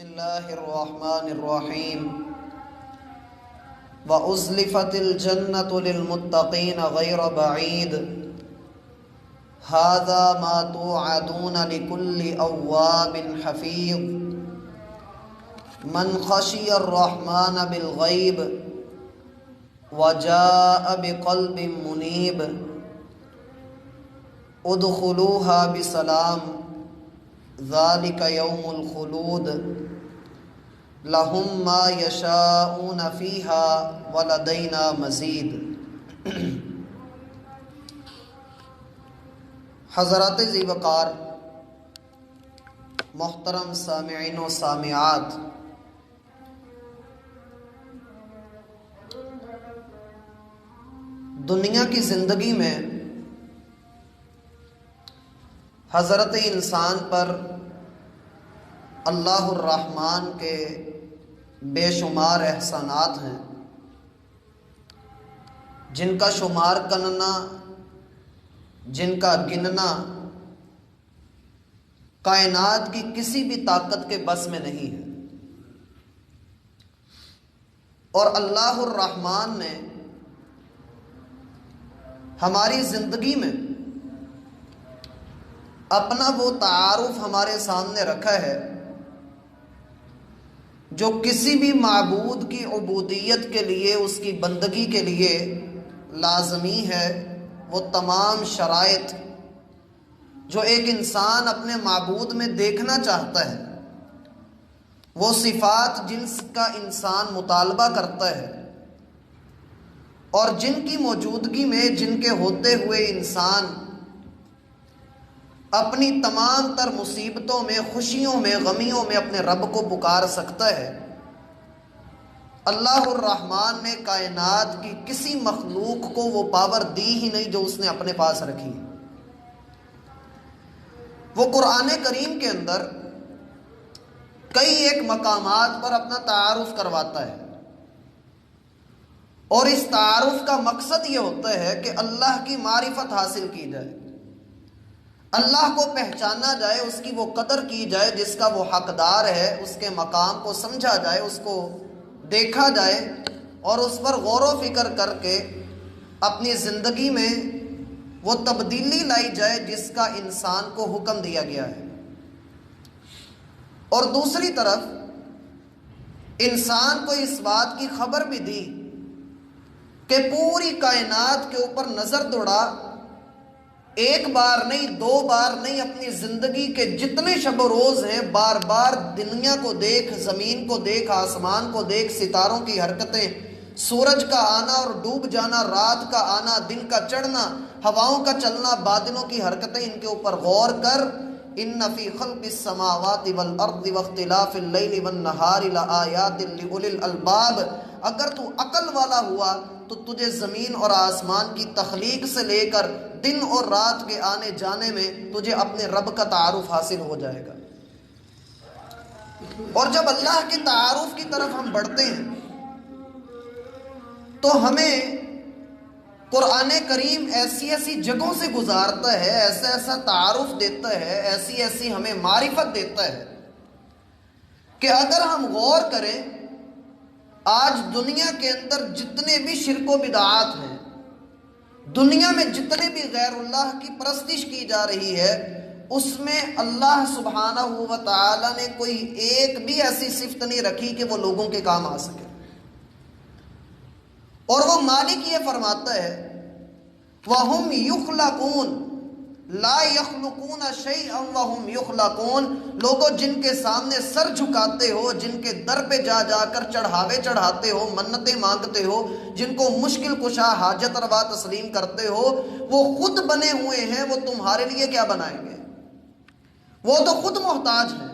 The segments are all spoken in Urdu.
اللہ الرحمن الرحیم وَأُزْلِفَتِ الْجَنَّةُ لِلْمُتَّقِينَ غَيْرَ بَعِيدٍ هَذَا مَا تُوعَدُونَ لِكُلِّ أَوَّابٍ حَفِيظٍ مَنْ خَشِيَ الرَّحْمَنَ بِالْغَيْبِ وَجَاءَ بِقَلْبٍ مُنِيبٍ ادْخُلُوهَا بِسَلَامٍ ذَلِكَ يَوْمُ الْخُلُودِ لَهُمْ مَا يَشَاءُونَ فِيهَا وَلَدَيْنَا مَزِيدٌ۔ حضرات ذی وقار، محترم سامعین و سامعات، دنیا کی زندگی میں حضرت انسان پر اللہ الرحمن کے بے شمار احسانات ہیں جن کا شمار کرنا، جن کا گننا کائنات کی کسی بھی طاقت کے بس میں نہیں ہے۔ اور اللہ الرحمن نے ہماری زندگی میں اپنا وہ تعارف ہمارے سامنے رکھا ہے جو کسی بھی معبود کی عبودیت کے لیے، اس کی بندگی کے لیے لازمی ہے۔ وہ تمام شرائط جو ایک انسان اپنے معبود میں دیکھنا چاہتا ہے، وہ صفات جن کا انسان مطالبہ کرتا ہے اور جن کی موجودگی میں، جن کے ہوتے ہوئے انسان اپنی تمام تر مصیبتوں میں، خوشیوں میں، غمیوں میں اپنے رب کو پکار سکتا ہے، اللہ الرحمن نے کائنات کی کسی مخلوق کو وہ پاور دی ہی نہیں جو اس نے اپنے پاس رکھی ہے۔ وہ قرآن کریم کے اندر کئی ایک مقامات پر اپنا تعارف کرواتا ہے، اور اس تعارف کا مقصد یہ ہوتا ہے کہ اللہ کی معرفت حاصل کی جائے، اللہ کو پہچانا جائے، اس کی وہ قدر کی جائے جس کا وہ حقدار ہے، اس کے مقام کو سمجھا جائے، اس کو دیکھا جائے، اور اس پر غور و فکر کر کے اپنی زندگی میں وہ تبدیلی لائی جائے جس کا انسان کو حکم دیا گیا ہے۔ اور دوسری طرف انسان کو اس بات کی خبر بھی دی کہ پوری کائنات کے اوپر نظر دوڑا، ایک بار نہیں، دو بار نہیں، اپنی زندگی کے جتنے شب و روز ہیں بار بار دنیا کو دیکھ، زمین کو دیکھ، آسمان کو دیکھ، ستاروں کی حرکتیں، سورج کا آنا اور ڈوب جانا، رات کا آنا، دن کا چڑھنا، ہواؤں کا چلنا، بادلوں کی حرکتیں، ان کے اوپر غور کر۔ ان فی خلق السماوات والارض واختلاف اللیل والنہار لآیات لأولی الالباب۔ اگر تو عقل والا ہوا تو تجھے زمین اور آسمان کی تخلیق سے لے کر دن اور رات کے آنے جانے میں تجھے اپنے رب کا تعارف حاصل ہو جائے گا۔ اور جب اللہ کے تعارف کی طرف ہم بڑھتے ہیں تو ہمیں قرآن کریم ایسی ایسی جگہوں سے گزارتا ہے، ایسا ایسا تعارف دیتا ہے، ایسی ایسی ہمیں معرفت دیتا ہے کہ اگر ہم غور کریں، آج دنیا کے اندر جتنے بھی شرک و بدعات ہیں، دنیا میں جتنے بھی غیر اللہ کی پرستش کی جا رہی ہے، اس میں اللہ سبحانہ و تعالی نے کوئی ایک بھی ایسی صفت نہیں رکھی کہ وہ لوگوں کے کام آ سکے۔ اور وہ مالک یہ فرماتا ہے وَهُمْ يُخْلَقُونَ لَا يَخْلُقُونَ شَيْئًا وَهُمْ يُخْلَقُونَ۔ لوگوں جن کے سامنے سر جھکاتے ہو، جن کے در پہ جا جا کر چڑھاوے چڑھاتے ہو، منتیں مانگتے ہو، جن کو مشکل کشا حاجت روا تسلیم کرتے ہو، وہ خود بنے ہوئے ہیں، وہ تمہارے لیے کیا بنائیں گے؟ وہ تو خود محتاج ہیں۔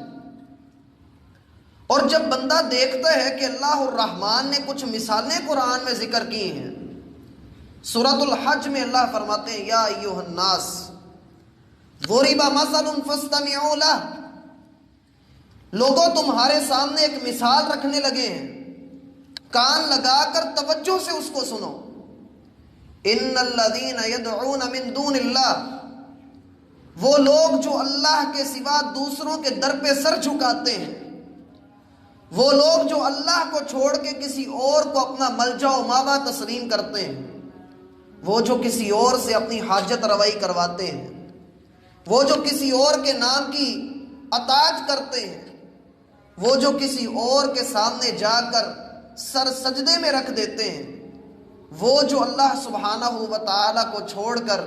اور جب بندہ دیکھتا ہے کہ اللہ الرحمن نے کچھ مثالیں قرآن میں ذکر کی ہیں، سورۃ الحج میں اللہ فرماتے ہیں یا ایھا الناس ضرب مثل فاستمعوا لہ۔ لوگوں تمہارے سامنے ایک مثال رکھنے لگے ہیں، کان لگا کر توجہ سے اس کو سنو۔ ان الذین یدعون من دون اللہ، وہ لوگ جو اللہ کے سوا دوسروں کے در پہ سر جھکاتے ہیں، وہ لوگ جو اللہ کو چھوڑ کے کسی اور کو اپنا ملجا و ماوا تسلیم کرتے ہیں، وہ جو کسی اور سے اپنی حاجت روائی کرواتے ہیں، وہ جو کسی اور کے نام کی اطاعت کرتے ہیں، وہ جو کسی اور کے سامنے جا کر سر سجدے میں رکھ دیتے ہیں، وہ جو اللہ سبحانہ و تعالیٰ کو چھوڑ کر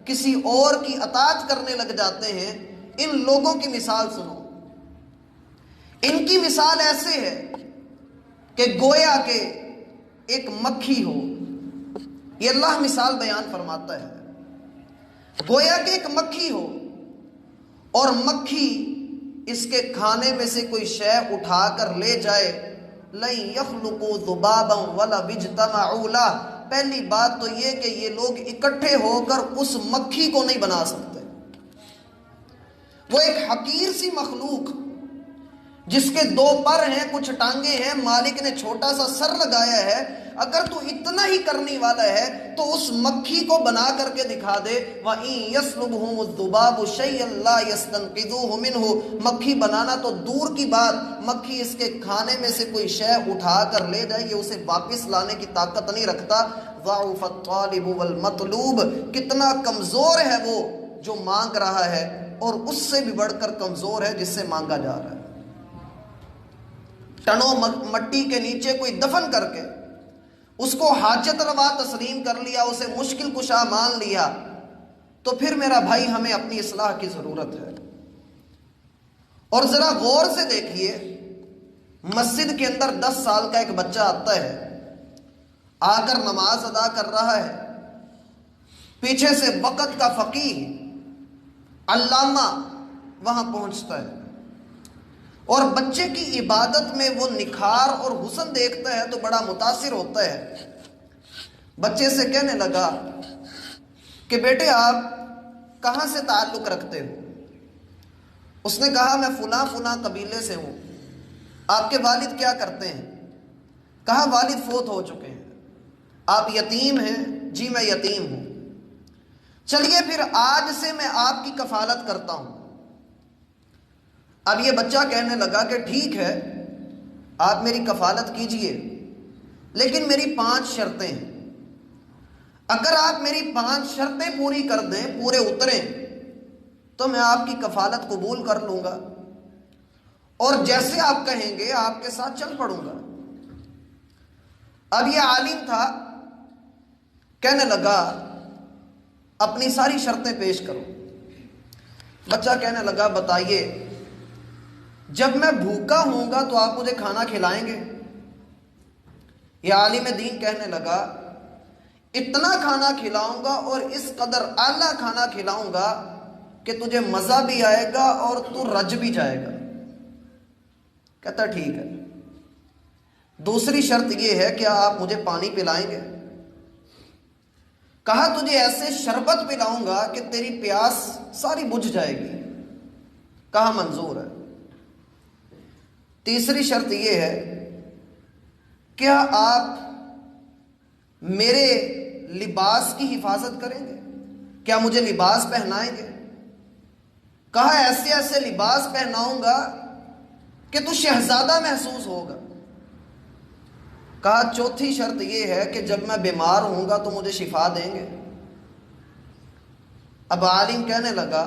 کسی اور کی اطاعت کرنے لگ جاتے ہیں، ان لوگوں کی مثال سنو۔ ان کی مثال ایسے ہے کہ گویا کہ ایک مکھی ہو، یہ اللہ مثال بیان فرماتا ہے، گویا کہ ایک مکھی ہو اور مکھی اس کے کھانے میں سے کوئی شے اٹھا کر لے جائے، لَن يَخْلُقُوا ذُبَابًا وَلَا اجْتَمَعُوا لَهُ، پہلی بات تو یہ کہ یہ لوگ اکٹھے ہو کر اس مکھی کو نہیں بنا سکتے۔ وہ ایک حقیر سی مخلوق جس کے دو پر ہیں، کچھ ٹانگیں ہیں، مالک نے چھوٹا سا سر لگایا ہے، اگر تو اتنا ہی کرنے والا ہے تو اس مکھی کو بنا کر کے دکھا دے۔ وَإِن يَسْلُبْهُمُ الذُّبَابُ شَيْئًا لَا يَسْتَنقِذُوهُ مِنْهُ، مکھی بنانا تو دور کی بات، مکھی اس کے کھانے میں سے کوئی شے اٹھا کر لے جائے، یہ اسے واپس لانے کی طاقت نہیں رکھتا۔ ضَعُفَ الطَّالِبُ وَالْمَطْلُوبُ، کتنا کمزور ہے وہ جو مانگ رہا ہے، اور اس سے بھی بڑھ کر کمزور ہے جس سے مانگا جا رہا ہے۔ ٹنوں مٹی کے نیچے کوئی دفن کر کے اس کو حاجت روا تسلیم کر لیا، اسے مشکل کشا مان لیا، تو پھر میرا بھائی ہمیں اپنی اصلاح کی ضرورت ہے۔ اور ذرا غور سے دیکھیے، مسجد کے اندر 10 سال کا ایک بچہ آتا ہے، آ کر نماز ادا کر رہا ہے، پیچھے سے وقت کا فقیہ علامہ وہاں پہنچتا ہے، اور بچے کی عبادت میں وہ نکھار اور حسن دیکھتا ہے تو بڑا متاثر ہوتا ہے۔ بچے سے کہنے لگا کہ بیٹے آپ کہاں سے تعلق رکھتے ہو؟ اس نے کہا میں فلاں فلاں قبیلے سے ہوں۔ آپ کے والد کیا کرتے ہیں؟ کہا والد فوت ہو چکے ہیں۔ آپ یتیم ہیں؟ جی میں یتیم ہوں۔ چلیے پھر آج سے میں آپ کی کفالت کرتا ہوں۔ اب یہ بچہ کہنے لگا کہ ٹھیک ہے آپ میری کفالت کیجئے، لیکن میری 5 شرطیں ہیں، اگر آپ میری 5 شرطیں پوری کر دیں، پورے اتریں، تو میں آپ کی کفالت قبول کر لوں گا، اور جیسے آپ کہیں گے آپ کے ساتھ چل پڑوں گا۔ اب یہ عالم تھا، کہنے لگا اپنی ساری شرطیں پیش کرو۔ بچہ کہنے لگا بتائیے، جب میں بھوکا ہوں گا تو آپ مجھے کھانا کھلائیں گے؟ یہ عالم دین کہنے لگا اتنا کھانا کھلاؤں گا اور اس قدر اعلیٰ کھانا کھلاؤں گا کہ تجھے مزہ بھی آئے گا اور تو رج بھی جائے گا۔ کہتا ٹھیک ہے، دوسری شرط یہ ہے کہ آپ مجھے پانی پلائیں گے؟ کہا تجھے ایسے شربت پلاؤں گا کہ تیری پیاس ساری بجھ جائے گی۔ کہا منظور ہے۔ تیسری شرط یہ ہے کیا آپ میرے لباس کی حفاظت کریں گے؟ کیا مجھے لباس پہنائیں گے؟ کہا ایسے ایسے لباس پہناؤں گا کہ تو شہزادہ محسوس ہوگا۔ کہا چوتھی شرط یہ ہے کہ جب میں بیمار ہوں گا تو مجھے شفا دیں گے؟ اب عالم کہنے لگا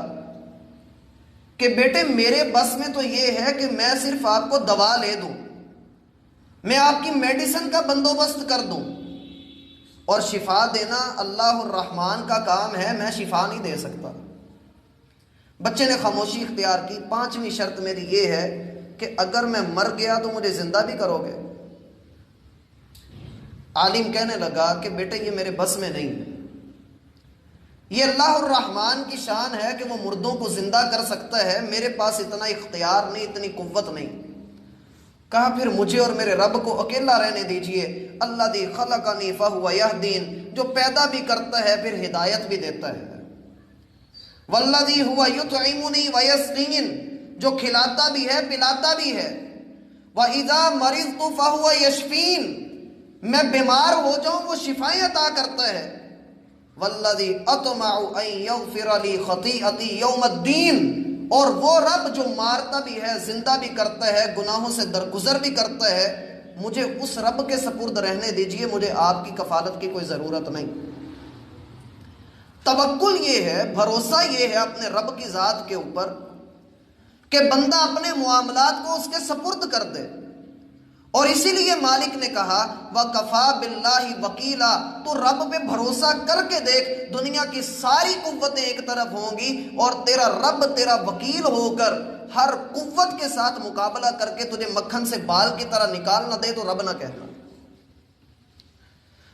کہ بیٹے میرے بس میں تو یہ ہے کہ میں صرف آپ کو دوا لے دوں، میں آپ کی میڈیسن کا بندوبست کر دوں، اور شفا دینا اللہ الرحمن کا کام ہے، میں شفا نہیں دے سکتا۔ بچے نے خاموشی اختیار کی۔ 5ویں شرط میری یہ ہے کہ اگر میں مر گیا تو مجھے زندہ بھی کرو گے؟ عالم کہنے لگا کہ بیٹے یہ میرے بس میں نہیں ہے، یہ اللہ الرحمن کی شان ہے کہ وہ مردوں کو زندہ کر سکتا ہے، میرے پاس اتنا اختیار نہیں، اتنی قوت نہیں۔ کہا پھر مجھے اور میرے رب کو اکیلا رہنے دیجئے۔ الذی خلقنی فہو یہدین، جو پیدا بھی کرتا ہے پھر ہدایت بھی دیتا ہے۔ والذی هو یطعمنی ویسقین، جو کھلاتا بھی ہے پلاتا بھی ہے۔ وَإِذَا مَرِضْتُ فَهُوَ یشفین، میں بیمار ہو جاؤں وہ شفائیں عطا کرتا ہے۔ وَالَّذِي أَطْمَعُ أَن يَغْفِرَ لِي خَطِيئَتِي يَوْمَ الدِّينِ، اور وہ رب جو مارتا بھی ہے، زندہ بھی کرتا ہے، گناہوں سے درگزر بھی کرتا ہے، مجھے اس رب کے سپرد رہنے دیجئے، مجھے آپ کی کفالت کی کوئی ضرورت نہیں۔ توکل یہ ہے، بھروسہ یہ ہے اپنے رب کی ذات کے اوپر کہ بندہ اپنے معاملات کو اس کے سپرد کر دے۔ اور اسی لیے مالک نے کہا وَكَفَى بِاللَّهِ وَكِيلًا، تو رب پہ بھروسہ کر کے دیکھ، دنیا کی ساری قوتیں ایک طرف ہوں گی اور تیرا رب تیرا وکیل ہو کر ہر قوت کے ساتھ مقابلہ کر کے تجھے مکھن سے بال کی طرح نکال نہ دے تو رب نہ کہنا۔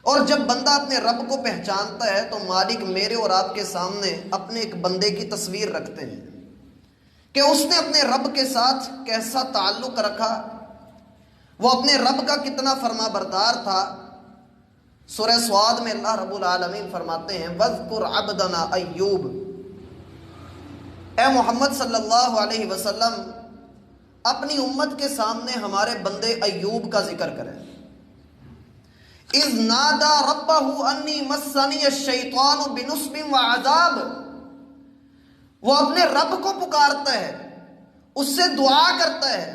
اور جب بندہ اپنے رب کو پہچانتا ہے تو مالک میرے اور آپ کے سامنے اپنے ایک بندے کی تصویر رکھتے ہیں کہ اس نے اپنے رب کے ساتھ کیسا تعلق رکھا، وہ اپنے رب کا کتنا فرما بردار تھا۔ سورہ سعاد میں اللہ رب العالمین فرماتے ہیں وَاذْكُرْ عَبْدَنَا ایوب، اے محمد صلی اللہ علیہ وسلم اپنی امت کے سامنے ہمارے بندے ایوب کا ذکر کریں۔ اِذْ نَادَى رَبَّهُ أَنِّي مَسَّنِيَ الشَّيْطَانُ بِنُصْبٍ وَعَذَابٍ، وہ اپنے رب کو پکارتا ہے، اس سے دعا کرتا ہے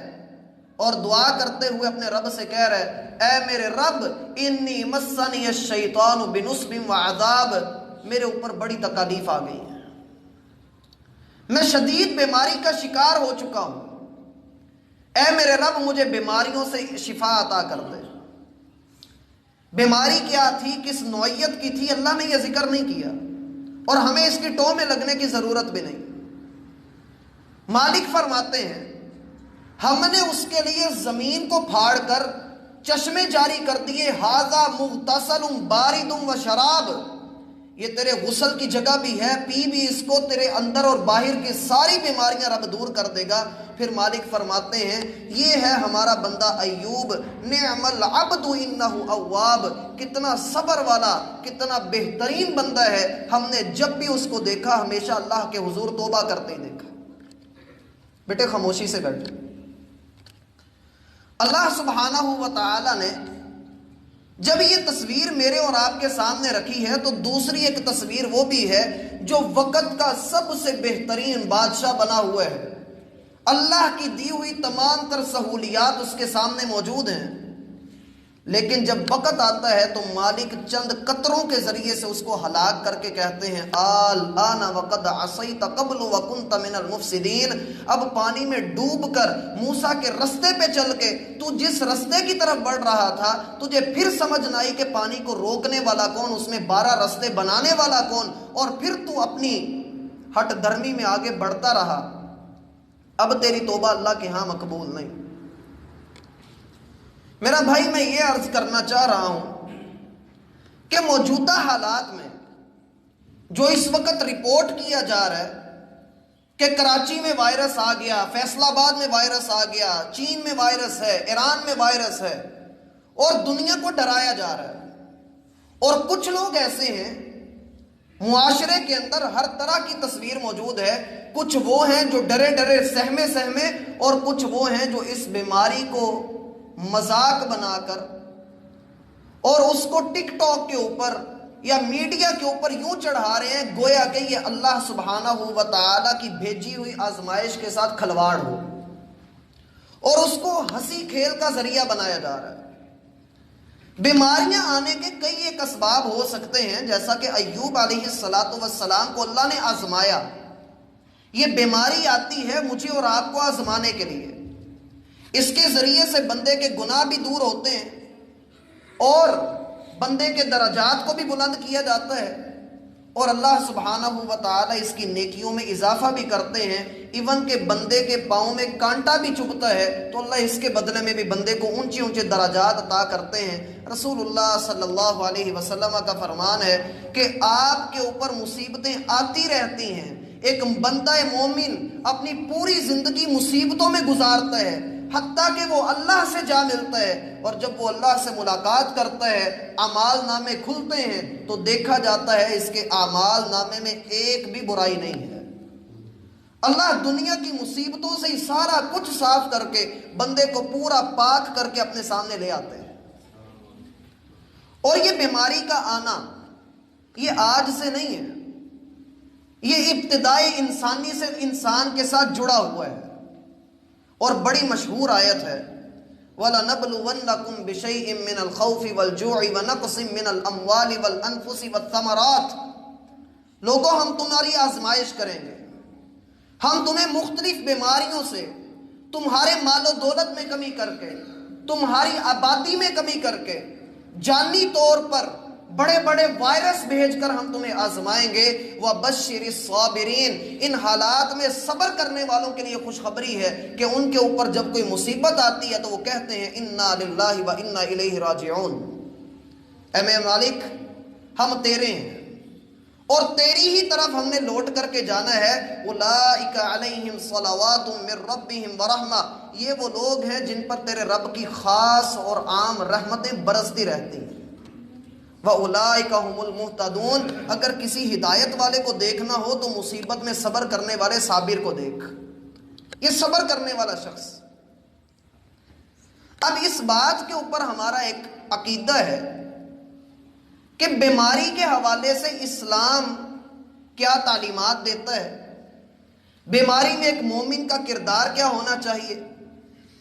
اور دعا کرتے ہوئے اپنے رب سے کہہ رہے اے میرے رب انی مسنی الشیطان بنصب وعذاب، میرے اوپر بڑی تکالیف آ گئی ہے، میں شدید بیماری کا شکار ہو چکا ہوں، اے میرے رب مجھے بیماریوں سے شفا عطا کر دے۔ بیماری کیا تھی، کس نوعیت کی تھی، اللہ نے یہ ذکر نہیں کیا اور ہمیں اس کی ٹو میں لگنے کی ضرورت بھی نہیں۔ مالک فرماتے ہیں ہم نے اس کے لیے زمین کو پھاڑ کر چشمے جاری کر دیے، ھذا مغتسل بارد و شراب، یہ تیرے غسل کی جگہ بھی ہے، پی بھی اس کو، تیرے اندر اور باہر کی ساری بیماریاں رب دور کر دے گا۔ پھر مالک فرماتے ہیں یہ ہے ہمارا بندہ ایوب، نعم العبد انہ اواب، کتنا صبر والا، کتنا بہترین بندہ ہے، ہم نے جب بھی اس کو دیکھا ہمیشہ اللہ کے حضور توبہ کرتے ہی دیکھا۔ بیٹے خاموشی سے بیٹھے۔ اللہ سبحانہ و تعالی نے جب یہ تصویر میرے اور آپ کے سامنے رکھی ہے تو دوسری ایک تصویر وہ بھی ہے جو وقت کا سب سے بہترین بادشاہ بنا ہوا ہے، اللہ کی دی ہوئی تمام تر سہولیات اس کے سامنے موجود ہیں، لیکن جب وقت آتا ہے تو مالک چند قطروں کے ذریعے سے اس کو ہلاک کر کے کہتے ہیں الآن وقد عصیت قبل وکنت من المفسدین، اب پانی میں ڈوب کر موسیٰ کے رستے پہ چل کے تو جس رستے کی طرف بڑھ رہا تھا تجھے پھر سمجھ نہ آئی کہ پانی کو روکنے والا کون، اس میں 12 رستے بنانے والا کون، اور پھر تو اپنی ہٹ دھرمی میں آگے بڑھتا رہا، اب تیری توبہ اللہ کے ہاں مقبول نہیں۔ میرا بھائی میں یہ عرض کرنا چاہ رہا ہوں کہ موجودہ حالات میں جو اس وقت رپورٹ کیا جا رہا ہے کہ کراچی میں وائرس آ گیا، فیصل آباد میں وائرس آ گیا، چین میں وائرس ہے، ایران میں وائرس ہے، اور دنیا کو ڈرایا جا رہا ہے، اور کچھ لوگ ایسے ہیں معاشرے کے اندر ہر طرح کی تصویر موجود ہے، کچھ وہ ہیں جو ڈرے ڈرے سہمے سہمے، اور کچھ وہ ہیں جو اس بیماری کو مذاق بنا کر اور اس کو ٹک ٹاک کے اوپر یا میڈیا کے اوپر یوں چڑھا رہے ہیں گویا کہ یہ اللہ سبحانہ و تعالی کی بھیجی ہوئی آزمائش کے ساتھ کھلواڑ ہو، اور اس کو ہنسی کھیل کا ذریعہ بنایا جا رہا ہے۔ بیماریاں آنے کے کئی ایک اسباب ہو سکتے ہیں، جیسا کہ ایوب علیہ السلام کو اللہ نے آزمایا، یہ بیماری آتی ہے مجھے اور آپ کو آزمانے کے لیے، اس کے ذریعے سے بندے کے گناہ بھی دور ہوتے ہیں اور بندے کے درجات کو بھی بلند کیا جاتا ہے، اور اللہ سبحانہ و تعالی اس کی نیکیوں میں اضافہ بھی کرتے ہیں، ایون کہ بندے کے پاؤں میں کانٹا بھی چبھتا ہے تو اللہ اس کے بدلے میں بھی بندے کو اونچے اونچے درجات عطا کرتے ہیں۔ رسول اللہ صلی اللہ علیہ وسلم کا فرمان ہے کہ آپ کے اوپر مصیبتیں آتی رہتی ہیں، ایک بندہ مومن اپنی پوری زندگی مصیبتوں میں گزارتا ہے حتیٰ کہ وہ اللہ سے جا ملتا ہے، اور جب وہ اللہ سے ملاقات کرتا ہے اعمال نامے کھلتے ہیں تو دیکھا جاتا ہے اس کے اعمال نامے میں ایک بھی برائی نہیں ہے۔ اللہ دنیا کی مصیبتوں سے ہی سارا کچھ صاف کر کے بندے کو پورا پاک کر کے اپنے سامنے لے آتے ہیں۔ اور یہ بیماری کا آنا یہ آج سے نہیں ہے، یہ ابتدائی انسانی سے انسان کے ساتھ جڑا ہوا ہے، اور بڑی مشہور آیت ہے وَلَنَبْلُوَنَّكُمْ بِشَيْءٍ مِّنَ الْخَوْفِ وَالْجُوعِ وَنَقْصٍ مِّنَ الْأَمْوَالِ وَالْأَنفُسِ وَالثَّمَرَاتِ، لوگوں ہم تمہاری آزمائش کریں گے، ہم تمہیں مختلف بیماریوں سے، تمہارے مال و دولت میں کمی کر کے، تمہاری آبادی میں کمی کر کے، جانی طور پر بڑے بڑے وائرس بھیج کر ہم تمہیں آزمائیں گے۔ وَبَشِّرِ الصَّابِرِينَ، ان حالات میں صبر کرنے والوں کے لیے خوشخبری ہے کہ ان کے اوپر جب کوئی مصیبت آتی ہے تو وہ کہتے ہیں اِنَّا لِلَّهِ وَإِنَّا إِلَيْهِ رَاجِعُونَ، اے میرے مالک ہم تیرے ہیں اور تیری ہی طرف ہم نے لوٹ کر کے جانا ہے۔ أُولَٰئِكَ عَلَيْهِمْ صَلَوَاتٌ مِّن رَّبِّهِمْ وَرَحْمَةٌ، یہ وہ لوگ ہیں جن پر تیرے رب کی خاص اور عام رحمتیں برستی رہتی ہیں۔ وَأُولَٰئِكَ هُمُ الْمُهْتَدُونَ، اگر کسی ہدایت والے کو دیکھنا ہو تو مصیبت میں صبر کرنے والے صابر کو دیکھ، یہ صبر کرنے والا شخص۔ اب اس بات کے اوپر ہمارا ایک عقیدہ ہے کہ بیماری کے حوالے سے اسلام کیا تعلیمات دیتا ہے، بیماری میں ایک مومن کا کردار کیا ہونا چاہیے،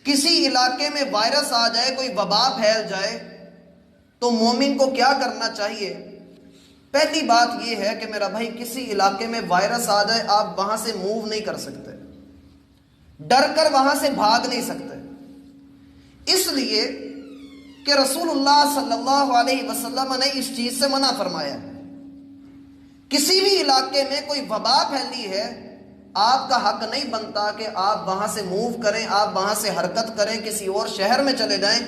کسی علاقے میں وائرس آ جائے، کوئی وبا پھیل جائے تو مومن کو کیا کرنا چاہیے۔ پہلی بات یہ ہے کہ میرا بھائی کسی علاقے میں وائرس آ جائے آپ وہاں سے موو نہیں کر سکتے، ڈر کر وہاں سے بھاگ نہیں سکتے، اس لیے کہ رسول اللہ صلی اللہ علیہ وسلم نے اس چیز سے منع فرمایا ہے۔ کسی بھی علاقے میں کوئی وبا پھیلی ہے، آپ کا حق نہیں بنتا کہ آپ وہاں سے موو کریں، آپ وہاں سے حرکت کریں، کسی اور شہر میں چلے جائیں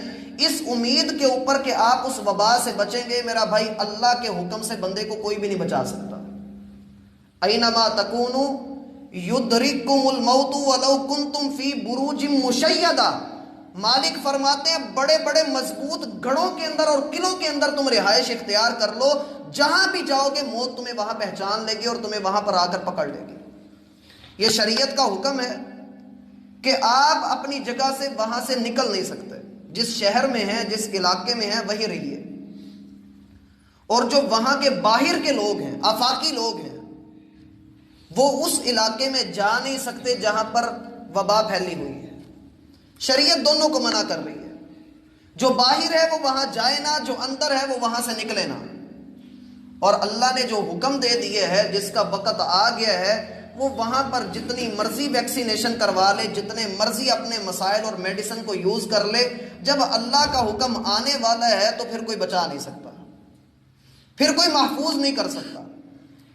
اس امید کے اوپر کہ آپ اس وبا سے بچیں گے۔ میرا بھائی اللہ کے حکم سے بندے کو کوئی بھی نہیں بچا سکتا۔ اینما تکونوا یدرککم الموت ولو کنتم فی بروج مشیدہ، مالک فرماتے ہیں بڑے بڑے مضبوط گڑھوں کے اندر اور قلعوں کے اندر تم رہائش اختیار کر لو، جہاں بھی جاؤ گے موت تمہیں وہاں پہچان لے گی اور تمہیں وہاں پر آ کر پکڑ لے گی۔ یہ شریعت کا حکم ہے کہ آپ اپنی جگہ سے وہاں سے نکل نہیں سکتے، جس شہر میں ہیں جس علاقے میں ہیں وہی رہیے، اور جو وہاں کے باہر کے لوگ ہیں، آفاقی لوگ ہیں، وہ اس علاقے میں جا نہیں سکتے جہاں پر وبا پھیلی ہوئی ہے۔ شریعت دونوں کو منع کر رہی ہے، جو باہر ہے وہ وہاں جائے نہ، جو اندر ہے وہ وہاں سے نکلے نہ۔ اور اللہ نے جو حکم دے دیے ہے، جس کا وقت آ گیا ہے، وہ وہاں پر جتنی مرضی ویکسینیشن کروا لے، جتنے مرضی اپنے مسائل اور میڈیسن کو یوز کر لے، جب اللہ کا حکم آنے والا ہے تو پھر کوئی بچا نہیں سکتا، پھر کوئی محفوظ نہیں کر سکتا۔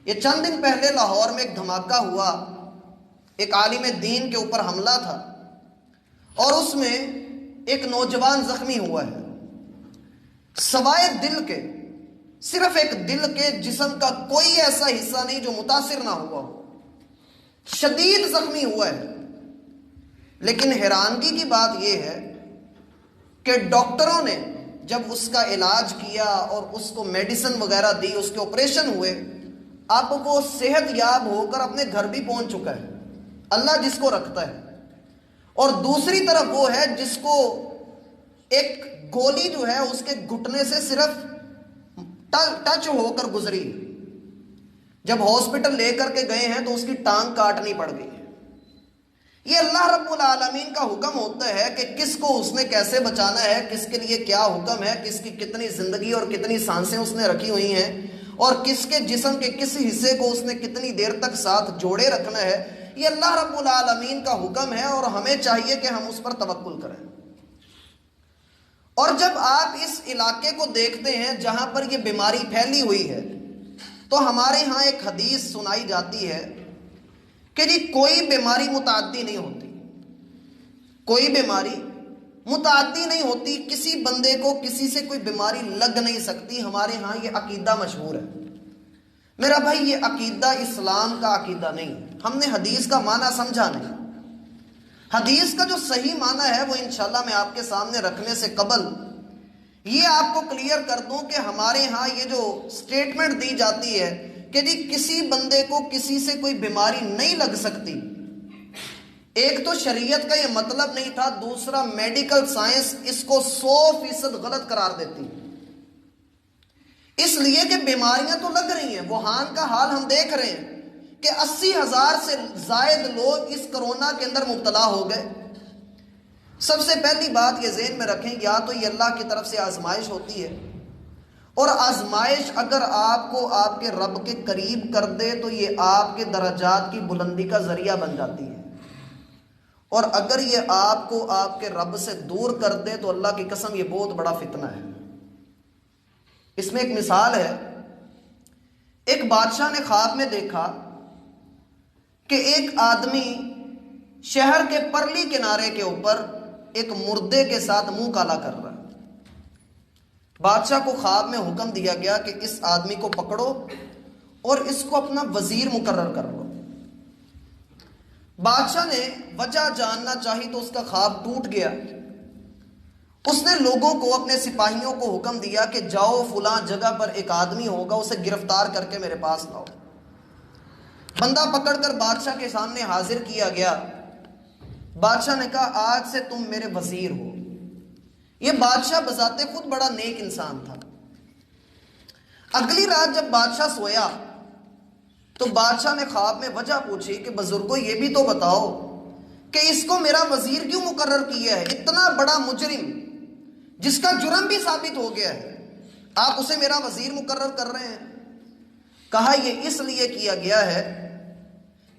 یہ چند دن پہلے لاہور میں ایک دھماکہ ہوا، ایک عالم دین کے اوپر حملہ تھا اور اس میں ایک نوجوان زخمی ہوا ہے، سوائے دل کے، صرف ایک دل کے جسم کا کوئی ایسا حصہ نہیں جو متاثر نہ ہوا ہو، شدید زخمی ہوا ہے۔ لیکن حیرانگی کی بات یہ ہے کہ ڈاکٹروں نے جب اس کا علاج کیا اور اس کو میڈیسن وغیرہ دی، اس کے آپریشن ہوئے، اب وہ صحت یاب ہو کر اپنے گھر بھی پہنچ چکا ہے، اللہ جس کو رکھتا ہے۔ اور دوسری طرف وہ ہے جس کو ایک گولی جو ہے اس کے گھٹنے سے صرف ٹچ ہو کر گزری، جب ہاسپٹل لے کر کے گئے ہیں تو اس کی ٹانگ کاٹنی پڑ گئی ہے۔ یہ اللہ رب العالمین کا حکم ہوتا ہے کہ کس کو اس نے کیسے بچانا ہے، کس کے لیے کیا حکم ہے، کس کی کتنی زندگی اور کتنی سانسیں اس نے رکھی ہوئی ہیں، اور کس کے جسم کے کس حصے کو اس نے کتنی دیر تک ساتھ جوڑے رکھنا ہے۔ یہ اللہ رب العالمین کا حکم ہے اور ہمیں چاہیے کہ ہم اس پر توکل کریں۔ اور جب آپ اس علاقے کو دیکھتے ہیں جہاں پر یہ بیماری پھیلی ہوئی ہے، تو ہمارے ہاں ایک حدیث سنائی جاتی ہے کہ جی کوئی بیماری متعدی نہیں ہوتی، کوئی بیماری متعدی نہیں ہوتی، کسی بندے کو کسی سے کوئی بیماری لگ نہیں سکتی۔ ہمارے ہاں یہ عقیدہ مشہور ہے۔ میرا بھائی یہ عقیدہ اسلام کا عقیدہ نہیں، ہم نے حدیث کا معنی سمجھا نہیں۔ حدیث کا جو صحیح معنی ہے وہ انشاءاللہ میں آپ کے سامنے رکھنے سے قبل یہ آپ کو کلیئر کر دوں کہ ہمارے ہاں یہ جو سٹیٹمنٹ دی جاتی ہے کہ جی کسی بندے کو کسی سے کوئی بیماری نہیں لگ سکتی، ایک تو شریعت کا یہ مطلب نہیں تھا، دوسرا میڈیکل سائنس اس کو 100% غلط قرار دیتی، اس لیے کہ بیماریاں تو لگ رہی ہیں۔ ووہان کا حال ہم دیکھ رہے ہیں کہ 80,000 سے زائد لوگ اس کرونا کے اندر مبتلا ہو گئے۔ سب سے پہلی بات یہ ذہن میں رکھیں، یا تو یہ اللہ کی طرف سے آزمائش ہوتی ہے، اور آزمائش اگر آپ کو آپ کے رب کے قریب کر دے تو یہ آپ کے درجات کی بلندی کا ذریعہ بن جاتی ہے، اور اگر یہ آپ کو آپ کے رب سے دور کر دے تو اللہ کی قسم یہ بہت بڑا فتنہ ہے۔ اس میں ایک مثال ہے، ایک بادشاہ نے خواب میں دیکھا کہ ایک آدمی شہر کے پرلی کنارے کے اوپر ایک مردے کے ساتھ منہ کالا کر رہا ہے۔ بادشاہ کو خواب میں حکم دیا گیا کہ اس آدمی کو پکڑو اور اس کو اپنا وزیر مقرر کر لو۔ بادشاہ نے وجہ جاننا چاہی تو اس کا خواب ٹوٹ گیا۔ اس نے لوگوں کو، اپنے سپاہیوں کو حکم دیا کہ جاؤ فلاں جگہ پر ایک آدمی ہوگا، اسے گرفتار کر کے میرے پاس لاؤ۔ بندہ پکڑ کر بادشاہ کے سامنے حاضر کیا گیا۔ بادشاہ نے کہا آج سے تم میرے وزیر ہو۔ یہ بادشاہ بذات خود بڑا نیک انسان تھا۔ اگلی رات جب بادشاہ سویا تو بادشاہ نے خواب میں وجہ پوچھی کہ بزرگوں یہ بھی تو بتاؤ کہ اس کو میرا وزیر کیوں مقرر کیا ہے؟ اتنا بڑا مجرم جس کا جرم بھی ثابت ہو گیا ہے، آپ اسے میرا وزیر مقرر کر رہے ہیں؟ کہا یہ اس لیے کیا گیا ہے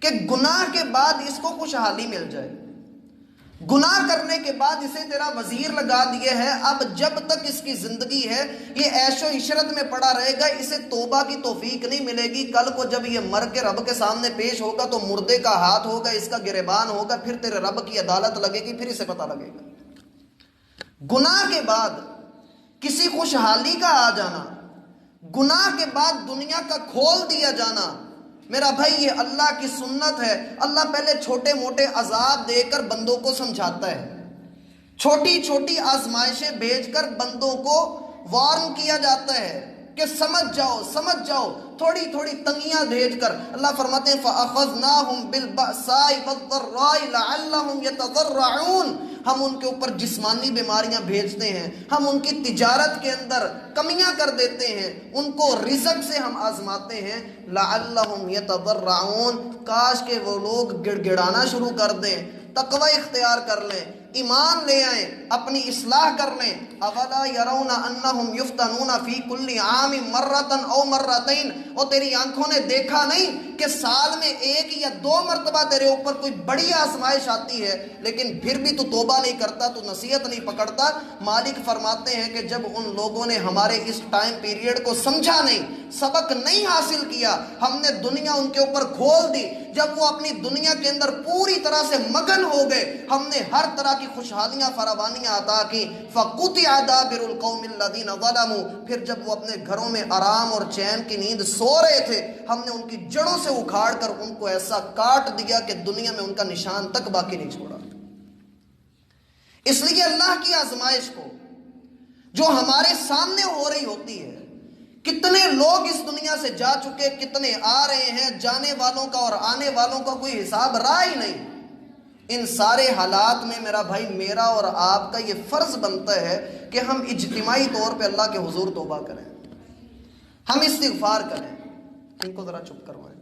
کہ گناہ کے بعد اس کو خوشحالی مل جائے۔ گناہ کرنے کے بعد اسے تیرا وزیر لگا دیے ہے، اب جب تک اس کی زندگی ہے یہ عیش و عشرت میں پڑا رہے گا، اسے توبہ کی توفیق نہیں ملے گی۔ کل کو جب یہ مر کے رب کے سامنے پیش ہوگا تو مردے کا ہاتھ ہوگا، اس کا گریبان ہوگا، پھر تیرے رب کی عدالت لگے گی، پھر اسے پتہ لگے گا۔ گناہ کے بعد کسی خوشحالی کا آ جانا، گناہ کے بعد دنیا کا کھول دیا جانا، میرا بھائی یہ اللہ کی سنت ہے۔ اللہ پہلے چھوٹے موٹے عذاب دے کر بندوں کو سمجھاتا ہے، چھوٹی چھوٹی آزمائشیں بھیج کر بندوں کو وارن کیا جاتا ہے کہ سمجھ جاؤ سمجھ جاؤ، تھوڑی تھوڑی تنگیاں بھیج کر۔ اللہ فرماتے ہیں فَأَخَذْنَاهُمْ بِالْبَأْسَاءِ وَالضَّرَّاءِ لَعَلَّهُمْ يَتَضَرَّعُونَ۔ ہم ان کے اوپر جسمانی بیماریاں بھیجتے ہیں، ہم ان کی تجارت کے اندر کمیاں کر دیتے ہیں، ان کو رزق سے ہم آزماتے ہیں۔ لَعَلَّهُمْ يَتَضَرَّعُونَ، کاش کہ وہ لوگ گڑ گڑانا شروع کر دیں، تقوی اختیار کر لیں، ایمان لے آئیں، اپنی اصلاح کر لیں۔ اولا یرون انہم یفتنون فی کل عام مرۃ او مرتین، اور تیری آنکھوں نے دیکھا نہیں کہ سال میں ایک یا دو مرتبہ تیرے اوپر کوئی بڑی آزمائش آتی ہے لیکن پھر بھی تو توبہ نہیں کرتا، تو نصیحت نہیں پکڑتا۔ مالک فرماتے ہیں کہ جب ان لوگوں نے ہمارے اس ٹائم پیریڈ کو سمجھا نہیں، سبق نہیں حاصل کیا، ہم نے دنیا ان کے اوپر کھول دی، جب وہ اپنی دنیا کے اندر پوری طرح سے مگن ہو گئے، ہم نے ہر طرح کی خوشحالیاں فراوانیاں عطا کی۔ فَقُطِعَ دَابِرُ الْقَوْمِ الَّذِينَ ظَلَمُوا، پھر جب وہ اپنے گھروں میں آرام اور چین کی نیند سو رہے تھے، ہم نے ان کی جڑوں سے اکھاڑ کر ان کو ایسا کاٹ دیا کہ دنیا میں ان کا نشان تک باقی نہیں چھوڑا۔ اس لیے اللہ کی آزمائش کو جو ہمارے سامنے ہو رہی ہوتی ہے، کتنے لوگ اس دنیا سے جا چکے، کتنے آ رہے ہیں، جانے والوں کا اور آنے والوں کا کوئی حساب رہا ہی نہیں۔ ان سارے حالات میں میرا بھائی، میرا اور آپ کا یہ فرض بنتا ہے کہ ہم اجتماعی طور پہ اللہ کے حضور توبہ کریں، ہم استغفار کریں۔ ان کو ذرا چپ کروائیں۔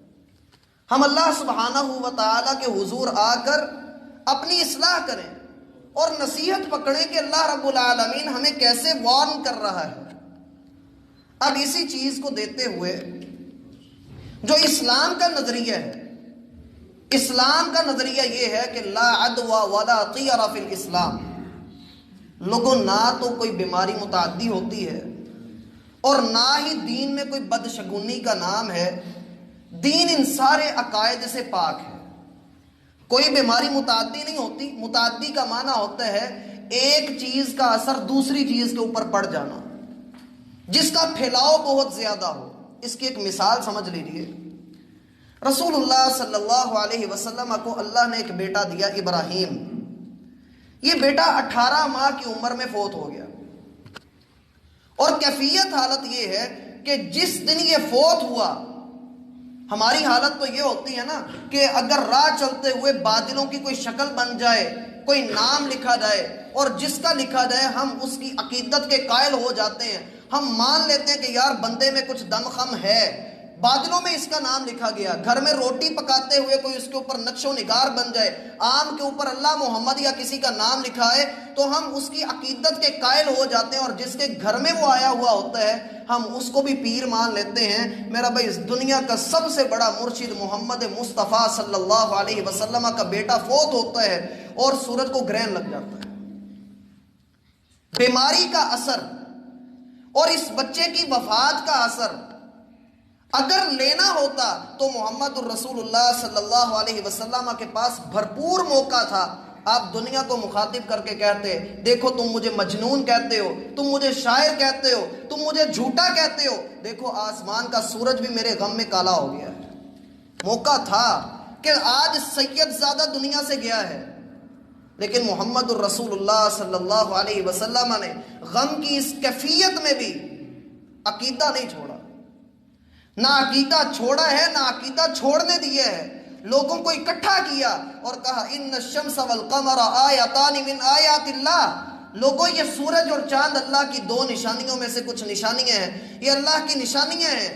ہم اللہ سبحانہ و تعالیٰ کے حضور آ کر اپنی اصلاح کریں اور نصیحت پکڑیں کہ اللہ رب العالمین ہمیں کیسے وارن کر رہا ہے۔ اب اسی چیز کو دیتے ہوئے جو اسلام کا نظریہ ہے، اسلام کا نظریہ یہ ہے کہ لا عدوى ولا طیر فی الاسلام، لوگوں نہ تو کوئی بیماری متعدی ہوتی ہے اور نہ ہی دین میں کوئی بدشگونی کا نام ہے، دین ان سارے عقائد سے پاک ہے، کوئی بیماری متعدی نہیں ہوتی۔ متعدی کا معنی ہوتا ہے ایک چیز کا اثر دوسری چیز کے اوپر پڑ جانا، جس کا پھیلاؤ بہت زیادہ ہو۔ اس کی ایک مثال سمجھ لیجیے، رسول اللہ صلی اللہ علیہ وسلم کو اللہ نے ایک بیٹا دیا، ابراہیم۔ یہ بیٹا 18 ماہ کی عمر میں فوت ہو گیا، اور کیفیت حالت یہ ہے کہ جس دن یہ فوت ہوا، ہماری حالت تو یہ ہوتی ہے نا کہ اگر راہ چلتے ہوئے بادلوں کی کوئی شکل بن جائے، کوئی نام لکھا جائے اور جس کا لکھا جائے ہم اس کی عقیدت کے قائل ہو جاتے ہیں، ہم مان لیتے ہیں کہ یار بندے میں کچھ دم خم ہے، بادلوں میں اس کا نام لکھا گیا، گھر میں روٹی پکاتے ہوئے کوئی اس کے اوپر نقش و نگار بن جائے، آم کے اوپر اللہ محمد یا کسی کا نام لکھا ہے تو ہم اس کی عقیدت کے قائل ہو جاتے ہیں، اور جس کے گھر میں وہ آیا ہوا ہوتا ہے ہم اس کو بھی پیر مان لیتے ہیں۔ میرا بھائی، اس دنیا کا سب سے بڑا مرشد محمد مصطفیٰ صلی اللہ علیہ وسلم کا بیٹا فوت ہوتا ہے اور سورج کو گرہن لگ جاتا ہے، بیماری کا اثر اور اس بچے کی وفات کا اثر اگر لینا ہوتا تو محمد الرسول اللہ صلی اللہ علیہ وسلم کے پاس بھرپور موقع تھا۔ آپ دنیا کو مخاطب کر کے کہتے، دیکھو تم مجھے مجنون کہتے ہو، تم مجھے شاعر کہتے ہو، تم مجھے جھوٹا کہتے ہو، دیکھو آسمان کا سورج بھی میرے غم میں کالا ہو گیا ہے۔ موقع تھا کہ آج سید زیادہ دنیا سے گیا ہے، لیکن محمد الرسول اللہ صلی اللہ علیہ وسلم نے غم کی اس کیفیت میں بھی عقیدہ نہیں چھوڑا، نہ عقیدہ چھوڑا ہے نہ عقیدہ چھوڑنے دیا ہے۔ لوگوں کو اکٹھا کیا اور کہا ان الشمس والقمر آیتان من آیات اللہ، لوگوں یہ سورج اور چاند اللہ کی دو نشانیوں میں سے کچھ نشانیاں ہیں، یہ اللہ کی نشانیاں ہیں۔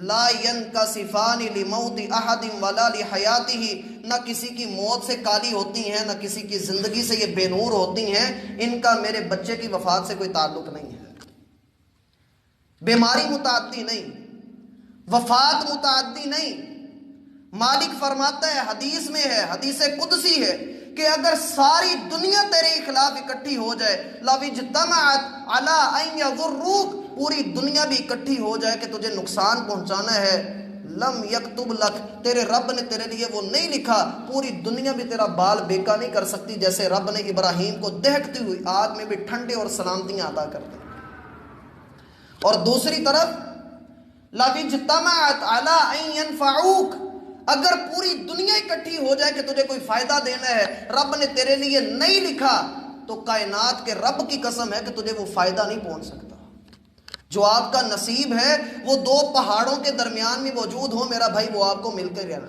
لا ينکسفان لموت احد ولا لحیاتہ، نہ کسی کی موت سے کالی ہوتی ہیں نہ کسی کی زندگی سے یہ بے نور ہوتی ہیں، ان کا میرے بچے کی وفات سے کوئی تعلق نہیں ہے۔ بیماری متعدی نہیں، وفات متعدی نہیں۔ مالک فرماتا ہے، حدیث میں ہے، حدیث قدسی ہے، کہ اگر ساری دنیا تیرے خلاف اکٹھی ہو جائے، لَوِ اجْتَمَعَتْ عَلَىٰ أَن يَضُرُّوكَ، پوری دنیا بھی اکٹھی ہو جائے کہ تجھے نقصان پہنچانا ہے، لم یکتب لک، تیرے رب نے تیرے لیے وہ نہیں لکھا، پوری دنیا بھی تیرا بال بیکا نہیں کر سکتی، جیسے رب نے ابراہیم کو دہکتی ہوئی آگ میں بھی ٹھنڈے اور سلامتیاں عطا کر دی۔ اور دوسری طرف لَوِ اجْتَمَعَتْ عَلَىٰ أَن يَنفَعُوكَ، اگر پوری دنیا اکٹھی ہو جائے کہ تجھے کوئی فائدہ دینا ہے، رب نے تیرے لیے نہیں لکھا، تو کائنات کے رب کی قسم ہے کہ تجھے وہ فائدہ نہیں پہنچ سکتا۔ جو آپ کا نصیب ہے وہ دو پہاڑوں کے درمیان میں موجود ہو میرا بھائی، وہ آپ کو مل کے رہنا،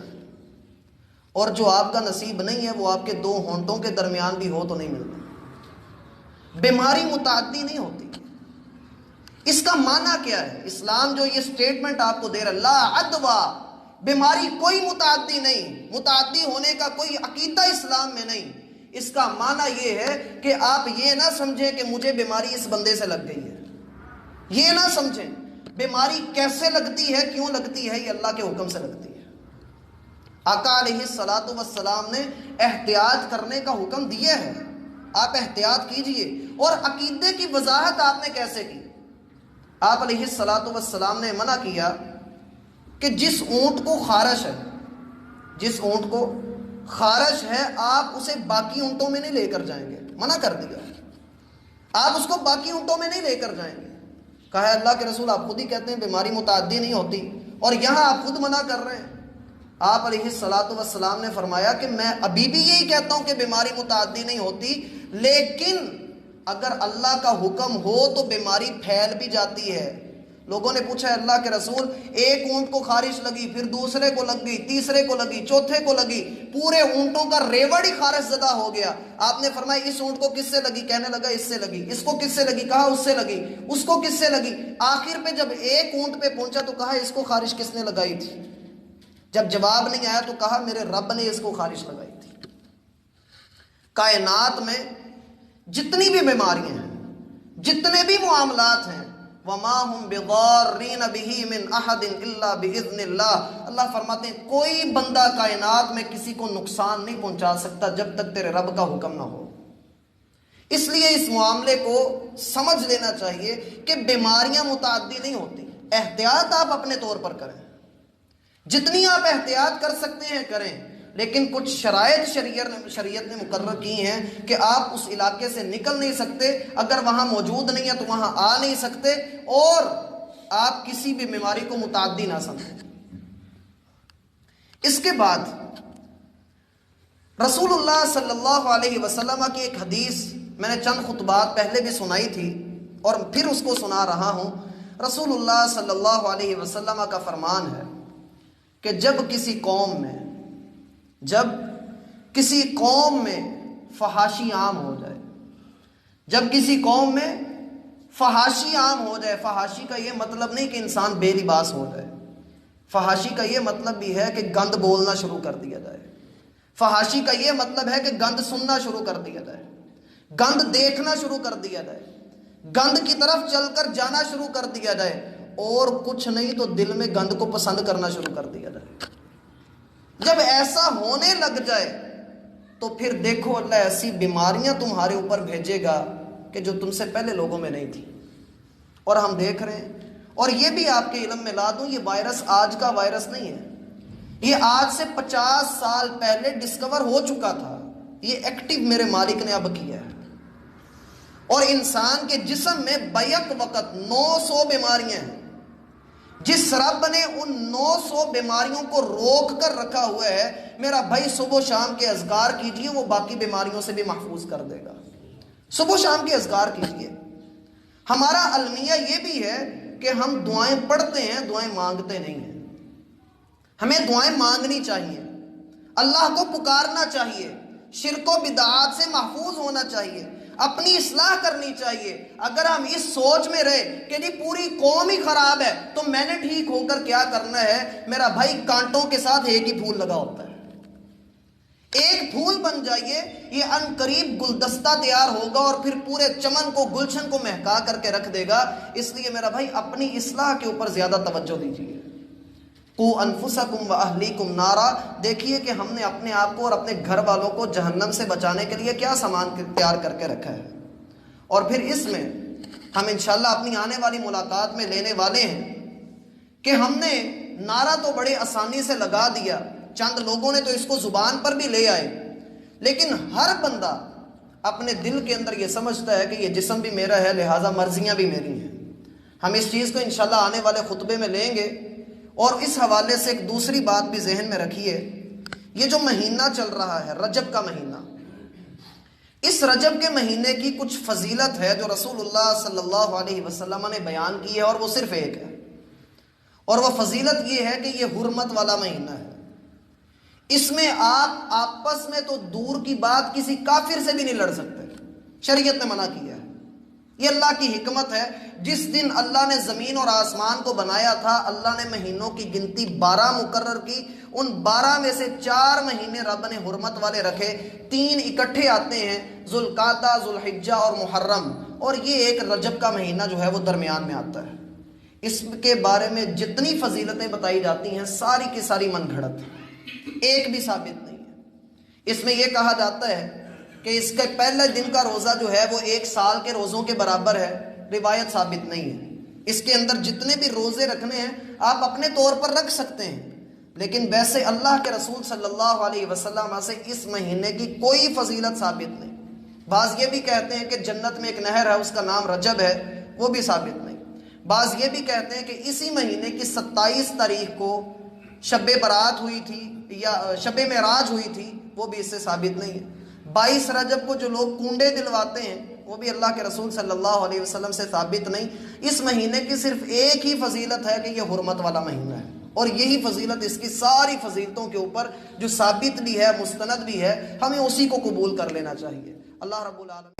اور جو آپ کا نصیب نہیں ہے وہ آپ کے دو ہونٹوں کے درمیان بھی ہو تو نہیں ملتا۔ بیماری متعدی نہیں ہوتی۔ اس کا معنی کیا ہے؟ اسلام جو یہ سٹیٹمنٹ آپ کو دے رہا ہے، لا عدوہ، بیماری کوئی متعدی نہیں، متعدی ہونے کا کوئی عقیدہ اسلام میں نہیں۔ اس کا معنی یہ ہے کہ آپ یہ نہ سمجھیں کہ مجھے بیماری اس بندے سے لگ گئی ہے، یہ نہ سمجھیں بیماری کیسے لگتی ہے، کیوں لگتی ہے، یہ اللہ کے حکم سے لگتی ہے۔ آقا علیہ الصلاۃ والسلام نے احتیاط کرنے کا حکم دیا ہے، آپ احتیاط کیجئے۔ اور عقیدے کی وضاحت آپ نے کیسے کی؟ آپ علیہ الصلاۃ والسلام نے منع کیا کہ جس اونٹ کو خارش ہے، جس اونٹ کو خارش ہے، آپ اسے باقی اونٹوں میں نہیں لے کر جائیں گے، منع کر دیا، آپ اس کو باقی اونٹوں میں نہیں لے کر جائیں گے۔ کہا ہے اللہ کے رسول آپ خود ہی کہتے ہیں بیماری متعدی نہیں ہوتی، اور یہاں آپ خود منع کر رہے ہیں۔ آپ علیہ الصلاۃ والسلام نے فرمایا کہ میں ابھی بھی یہی کہتا ہوں کہ بیماری متعدی نہیں ہوتی، لیکن اگر اللہ کا حکم ہو تو بیماری پھیل بھی جاتی ہے۔ لوگوں نے پوچھا اللہ کے رسول، ایک اونٹ کو خارش لگی، پھر دوسرے کو لگ گئی، تیسرے کو لگی، چوتھے کو لگی، پورے اونٹوں کا ریوڑ ہی خارش زدہ ہو گیا۔ آپ نے فرمایا اس اونٹ کو کس سے لگی؟ کہنے لگا اس سے لگی۔ اس کو کس سے لگی؟ کہا اس سے لگی۔ اس کو کس سے لگی؟ آخر پہ جب ایک اونٹ پہ پہنچا تو کہا اس کو خارش کس نے لگائی تھی؟ جب جواب نہیں آیا تو کہا میرے رب نے اس کو خارش لگائی تھی۔ کائنات میں جتنی بھی بیماریاں ہیں، جتنے بھی معاملات ہیں، وَمَا هُمْ بِضَارِّينَ بِهِ مِنْ أَحَدٍ إِلَّا بِإِذْنِ اللَّهِ، اللہ فرماتے ہیں کوئی بندہ کائنات میں کسی کو نقصان نہیں پہنچا سکتا جب تک تیرے رب کا حکم نہ ہو۔ اس لیے اس معاملے کو سمجھ لینا چاہیے کہ بیماریاں متعدی نہیں ہوتی۔ احتیاط آپ اپنے طور پر کریں، جتنی آپ احتیاط کر سکتے ہیں کریں، لیکن کچھ شرائط شریعت نے مقرر کی ہیں کہ آپ اس علاقے سے نکل نہیں سکتے، اگر وہاں موجود نہیں ہے تو وہاں آ نہیں سکتے، اور آپ کسی بھی بیماری کو متعدی نہ سمجھیں۔ اس کے بعد رسول اللہ صلی اللہ علیہ وسلم کی ایک حدیث میں نے چند خطبات پہلے بھی سنائی تھی اور پھر اس کو سنا رہا ہوں۔ رسول اللہ صلی اللہ علیہ وسلم کا فرمان ہے کہ جب کسی قوم میں فحاشی عام ہو جائے، جب کسی قوم میں فحاشی عام ہو جائے، فحاشی کا یہ مطلب نہیں کہ انسان بے لباس ہو جائے، فحاشی کا یہ مطلب بھی ہے کہ گند بولنا شروع کر دیا جائے، فحاشی کا یہ مطلب ہے کہ گند سننا شروع کر دیا جائے، گند دیکھنا شروع کر دیا جائے، گند کی طرف چل کر جانا شروع کر دیا جائے، اور کچھ نہیں تو دل میں گند کو پسند کرنا شروع کر دیا جائے۔ جب ایسا ہونے لگ جائے تو پھر دیکھو اللہ ایسی بیماریاں تمہارے اوپر بھیجے گا کہ جو تم سے پہلے لوگوں میں نہیں تھی، اور ہم دیکھ رہے ہیں۔ اور یہ بھی آپ کے علم میں لا دوں، یہ وائرس آج کا وائرس نہیں ہے، یہ آج سے 50 سال پہلے ڈسکور ہو چکا تھا، یہ ایکٹیو میرے مالک نے اب کیا ہے، اور انسان کے جسم میں بیک وقت 900 بیماریاں ہیں۔ جس رب نے ان 900 بیماریوں کو روک کر رکھا ہوا ہے، میرا بھائی صبح و شام کے اذکار کیجئے، وہ باقی بیماریوں سے بھی محفوظ کر دے گا۔ صبح و شام کے اذکار کیجئے۔ ہمارا المیہ یہ بھی ہے کہ ہم دعائیں پڑھتے ہیں، دعائیں مانگتے نہیں ہیں۔ ہمیں دعائیں مانگنی چاہیے، اللہ کو پکارنا چاہیے، شرک و بدعات سے محفوظ ہونا چاہیے، اپنی اصلاح کرنی چاہیے۔ اگر ہم اس سوچ میں رہے کہ جی پوری قوم ہی خراب ہے تو میں نے ٹھیک ہو کر کیا کرنا ہے، میرا بھائی کانٹوں کے ساتھ ایک ہی پھول لگا ہوتا ہے، ایک پھول بن جائیے، یہ ان قریب گلدستہ تیار ہوگا اور پھر پورے چمن کو، گلشن کو مہکا کر کے رکھ دے گا۔ اس لیے میرا بھائی اپنی اصلاح کے اوپر زیادہ توجہ دیجیے۔ قُوا أَنفُسَكُمْ وَأَهْلِيكُمْ نَارًا، دیکھیے کہ ہم نے اپنے آپ کو اور اپنے گھر والوں کو جہنم سے بچانے کے لیے کیا سامان تیار کر کے رکھا ہے، اور پھر اس میں ہم انشاءاللہ اپنی آنے والی ملاقات میں لینے والے ہیں کہ ہم نے نعرہ تو بڑے آسانی سے لگا دیا، چند لوگوں نے تو اس کو زبان پر بھی لے آئے، لیکن ہر بندہ اپنے دل کے اندر یہ سمجھتا ہے کہ یہ جسم بھی میرا ہے، لہٰذا مرضیاں بھی میری ہیں۔ ہم اس چیز کو انشاءاللہ آنے والے خطبے میں لیں گے۔ اور اس حوالے سے ایک دوسری بات بھی ذہن میں رکھیے، یہ جو مہینہ چل رہا ہے رجب کا مہینہ، اس رجب کے مہینے کی کچھ فضیلت ہے جو رسول اللہ صلی اللہ علیہ وسلم نے بیان کی ہے، اور وہ صرف ایک ہے، اور وہ فضیلت یہ ہے کہ یہ حرمت والا مہینہ ہے۔ اس میں آپ آپس میں تو دور کی بات کسی کافر سے بھی نہیں لڑ سکتے، شریعت نے منع کیا ہے۔ یہ اللہ کی حکمت ہے، جس دن اللہ نے زمین اور آسمان کو بنایا تھا، اللہ نے مہینوں کی گنتی 12 مقرر کی، ان 12 میں سے 4 مہینے رب نے حرمت والے رکھے، 3 اکٹھے آتے ہیں، ذوالقعدہ، ذوالحجہ اور محرم، اور یہ ایک رجب کا مہینہ جو ہے وہ درمیان میں آتا ہے۔ اس کے بارے میں جتنی فضیلتیں بتائی جاتی ہیں ساری کی ساری من گھڑت ہیں، ایک بھی ثابت نہیں ہے۔ اس میں یہ کہا جاتا ہے کہ اس کے پہلے دن کا روزہ جو ہے وہ 1 سال کے روزوں کے برابر ہے، روایت ثابت نہیں ہے۔ اس کے اندر جتنے بھی روزے رکھنے ہیں آپ اپنے طور پر رکھ سکتے ہیں، لیکن ویسے اللہ کے رسول صلی اللہ علیہ وسلم سے اس مہینے کی کوئی فضیلت ثابت نہیں۔ بعض یہ بھی کہتے ہیں کہ جنت میں ایک نہر ہے اس کا نام رجب ہے، وہ بھی ثابت نہیں۔ بعض یہ بھی کہتے ہیں کہ اسی مہینے کی 27 تاریخ کو شب برات ہوئی تھی یا شب معراج ہوئی تھی، وہ بھی اس سے ثابت نہیں ہے۔ 22 رجب کو جو لوگ کنڈے دلواتے ہیں وہ بھی اللہ کے رسول صلی اللہ علیہ وسلم سے ثابت نہیں۔ اس مہینے کی صرف ایک ہی فضیلت ہے کہ یہ حرمت والا مہینہ ہے، اور یہی فضیلت اس کی ساری فضیلتوں کے اوپر جو ثابت بھی ہے، مستند بھی ہے، ہمیں اسی کو قبول کر لینا چاہیے۔ اللہ رب العالمین